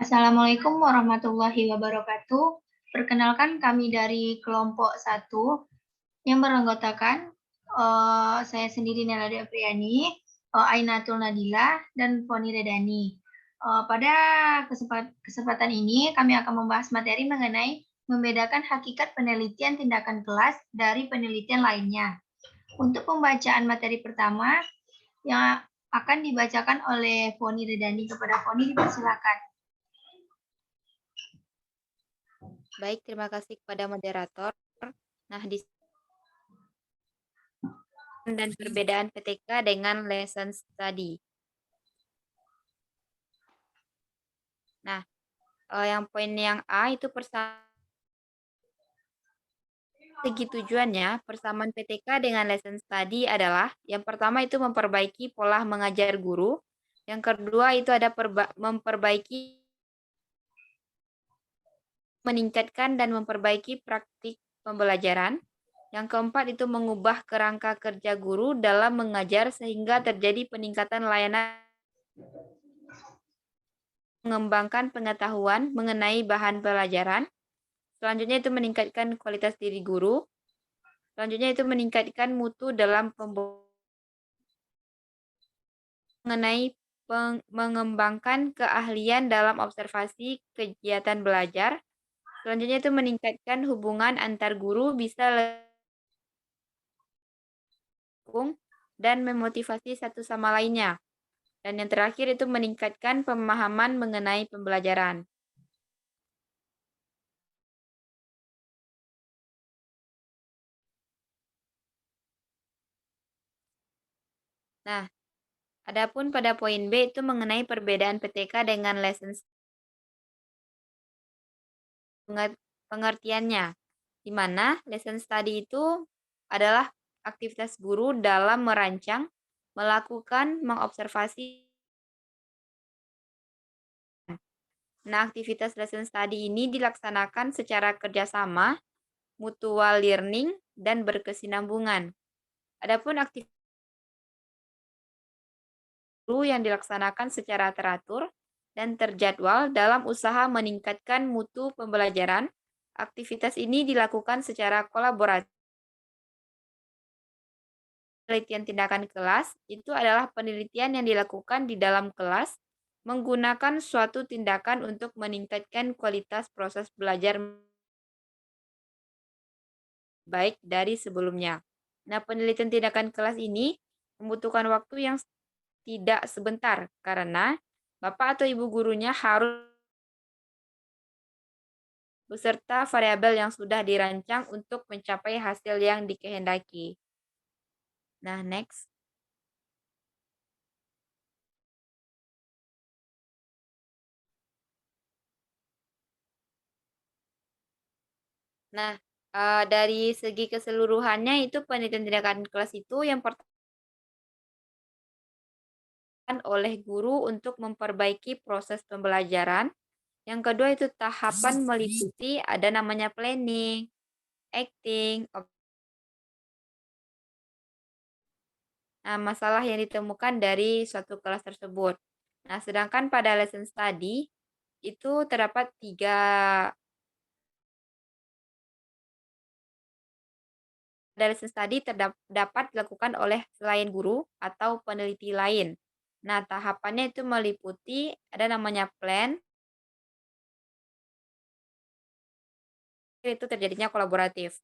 Assalamualaikum warahmatullahi wabarakatuh. Perkenalkan kami dari kelompok 1 yang beranggotakan, saya sendiri Neladi Apriani, Ainatul Nadila, dan Foni Redani. Pada kesempatan ini kami akan membahas materi mengenai membedakan hakikat penelitian tindakan kelas dari penelitian lainnya. Untuk pembacaan materi pertama yang akan dibacakan oleh Foni Redani. Kepada Foni dipersilakan. Baik, terima kasih kepada moderator. Nah, dan perbedaan PTK dengan lesson study. Nah, yang poin yang A itu segi tujuannya, persamaan PTK dengan lesson study adalah yang pertama itu memperbaiki pola mengajar guru, yang kedua itu ada meningkatkan dan memperbaiki praktik pembelajaran, yang keempat itu mengubah kerangka kerja guru dalam mengajar sehingga terjadi peningkatan layanan, mengembangkan pengetahuan mengenai bahan pelajaran. Selanjutnya itu meningkatkan kualitas diri guru. Selanjutnya itu meningkatkan mutu dalam mengenai mengembangkan keahlian dalam observasi kegiatan belajar. Selanjutnya itu meningkatkan hubungan antar guru bisa dan memotivasi satu sama lainnya. Dan yang terakhir itu meningkatkan pemahaman mengenai pembelajaran. Nah, adapun pada poin B itu mengenai perbedaan PTK dengan lesson pengertiannya, di mana lesson study itu adalah aktivitas guru dalam merancang, melakukan, mengobservasi. Nah, aktivitas lesson study ini dilaksanakan secara kerjasama, mutual learning, dan berkesinambungan. Adapun aktivitas guru yang dilaksanakan secara teratur dan terjadwal dalam usaha meningkatkan mutu pembelajaran. Aktivitas ini dilakukan secara kolaboratif. Penelitian tindakan kelas itu adalah penelitian yang dilakukan di dalam kelas menggunakan suatu tindakan untuk meningkatkan kualitas proses belajar baik dari sebelumnya. Nah, penelitian tindakan kelas ini membutuhkan waktu yang tidak sebentar karena Bapak atau Ibu gurunya harus beserta variabel yang sudah dirancang untuk mencapai hasil yang dikehendaki. Nah, next. Nah, dari segi keseluruhannya itu penelitian tindakan kelas itu yang pertama oleh guru untuk memperbaiki proses pembelajaran. Yang kedua itu tahapan meliputi ada namanya planning, acting. Nah, masalah yang ditemukan dari suatu kelas tersebut. Nah, sedangkan pada lesson study itu terdapat 3 lesson study dapat dilakukan oleh selain guru atau peneliti lain. Nah, tahapannya itu meliputi ada namanya plan, itu terjadinya kolaboratif.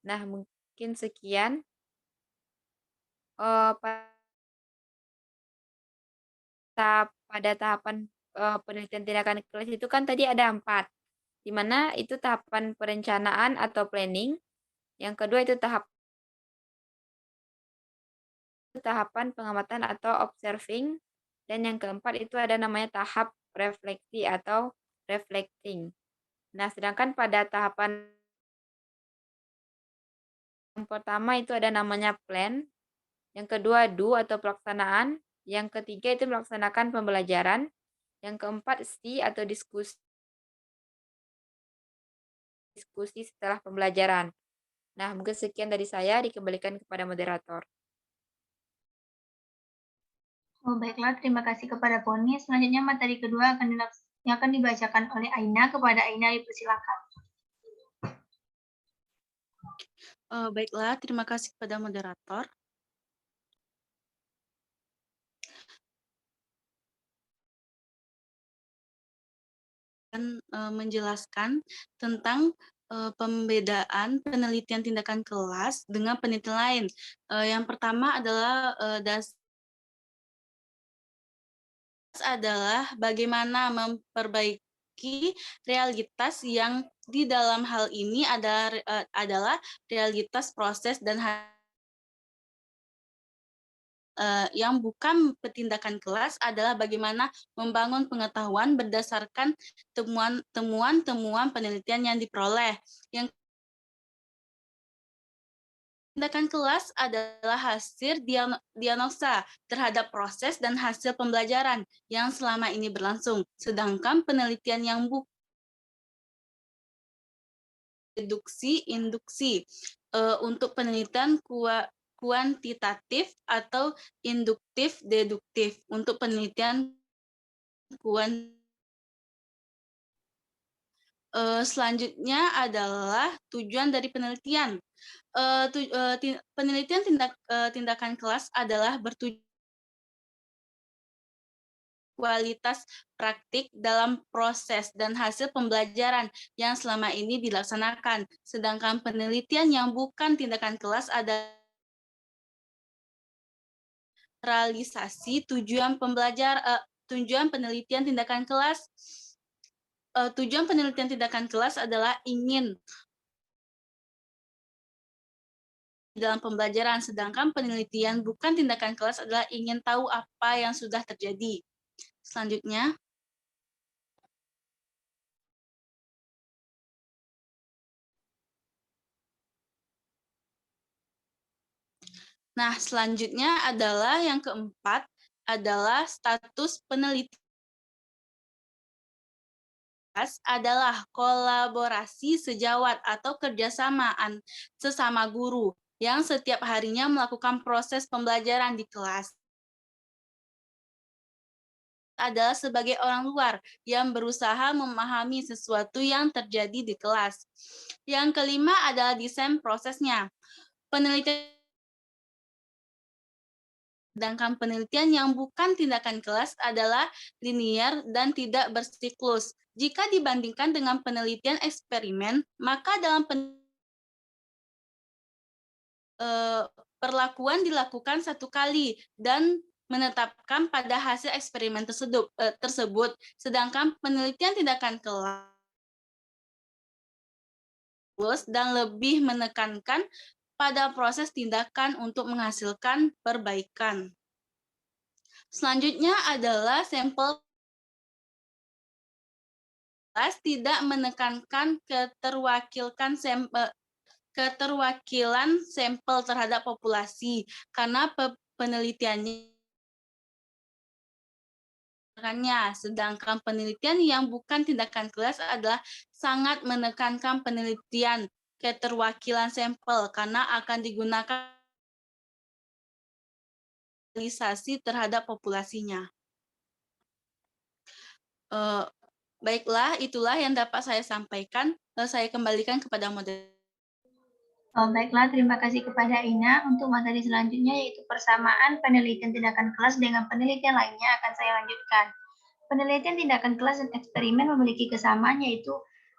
Nah, mungkin sekian. Pada tahapan penelitian tindakan kelas itu kan tadi ada 4, di mana itu tahapan perencanaan atau planning, yang kedua itu tahapan pengamatan atau observing, dan yang keempat itu ada namanya tahap refleksi atau reflecting. Nah, sedangkan pada tahapan yang pertama itu ada namanya plan, yang kedua do atau pelaksanaan, yang ketiga itu melaksanakan pembelajaran, yang keempat see atau diskusi setelah pembelajaran. Nah, mungkin sekian dari saya, dikembalikan kepada moderator. Oh, baiklah, terima kasih kepada Poni. Selanjutnya materi kedua yang akan dibacakan oleh Aina. Kepada Aina dipersilakan. Baiklah, terima kasih kepada moderator. Menjelaskan tentang pembedaan penelitian tindakan kelas dengan penelitian lain. Yang pertama adalah bagaimana memperbaiki realitas yang di dalam hal ini adalah realitas proses dan yang bukan tindakan kelas adalah bagaimana membangun pengetahuan berdasarkan temuan-temuan penelitian yang diperoleh. Yang tindakan kelas adalah hasil diagnosa terhadap proses dan hasil pembelajaran yang selama ini berlangsung. Sedangkan penelitian yang deduksi, induksi. Untuk penelitian kuantitatif atau induktif, deduktif. Untuk penelitian selanjutnya adalah tujuan dari penelitian. Penelitian tindakan kelas adalah bertujuan kualitas praktik dalam proses dan hasil pembelajaran yang selama ini dilaksanakan. Sedangkan penelitian yang bukan tindakan kelas adalah realisasi tujuan penelitian tindakan kelas. Tujuan penelitian tindakan kelas adalah ingin dalam pembelajaran, sedangkan penelitian bukan tindakan kelas adalah ingin tahu apa yang sudah terjadi. Selanjutnya, selanjutnya adalah yang keempat adalah status penelitian adalah kolaborasi sejawat atau kerjasama sesama guru yang setiap harinya melakukan proses pembelajaran di kelas. Adalah sebagai orang luar yang berusaha memahami sesuatu yang terjadi di kelas. Yang kelima adalah desain prosesnya. Sedangkan penelitian yang bukan tindakan kelas adalah linear dan tidak bersiklus. Jika dibandingkan dengan penelitian eksperimen, maka dalam perlakuan dilakukan satu kali dan menetapkan pada hasil eksperimen tersebut. Sedangkan penelitian tindakan kelas dan lebih menekankan pada proses tindakan untuk menghasilkan perbaikan. Selanjutnya adalah sampel kelas tidak menekankan keterwakilan sampel terhadap populasi karena penelitiannya. Sedangkan penelitian yang bukan tindakan kelas adalah sangat menekankan penelitian keterwakilan sampel karena akan digunakan realisasi terhadap populasinya. Baiklah, itulah yang dapat saya sampaikan. Saya kembalikan kepada moderator. Baiklah, terima kasih kepada Ina. Untuk materi selanjutnya yaitu persamaan penelitian tindakan kelas dengan penelitian lainnya akan saya lanjutkan. Penelitian tindakan kelas dan eksperimen memiliki kesamaan yaitu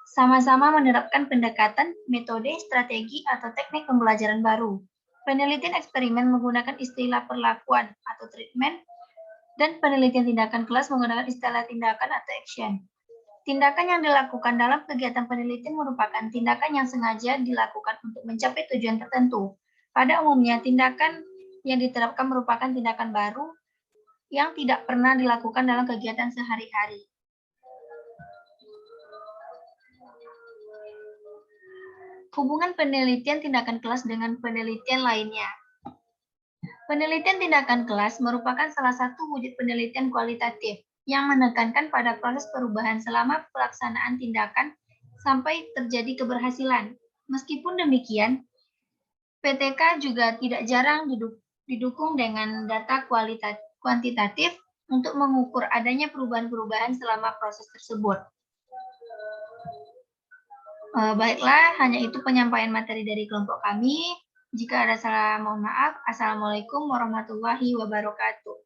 sama-sama menerapkan pendekatan, metode, strategi, atau teknik pembelajaran baru. Penelitian eksperimen menggunakan istilah perlakuan atau treatment, dan penelitian tindakan kelas menggunakan istilah tindakan atau action. Tindakan yang dilakukan dalam kegiatan penelitian merupakan tindakan yang sengaja dilakukan untuk mencapai tujuan tertentu. Pada umumnya, tindakan yang diterapkan merupakan tindakan baru yang tidak pernah dilakukan dalam kegiatan sehari-hari. Hubungan penelitian tindakan kelas dengan penelitian lainnya. Penelitian tindakan kelas merupakan salah satu wujud penelitian kualitatif yang menekankan pada proses perubahan selama pelaksanaan tindakan sampai terjadi keberhasilan. Meskipun demikian, PTK juga tidak jarang didukung dengan data kuantitatif untuk mengukur adanya perubahan-perubahan selama proses tersebut. Baiklah, hanya itu penyampaian materi dari kelompok kami. Jika ada salah, mohon maaf. Assalamualaikum warahmatullahi wabarakatuh.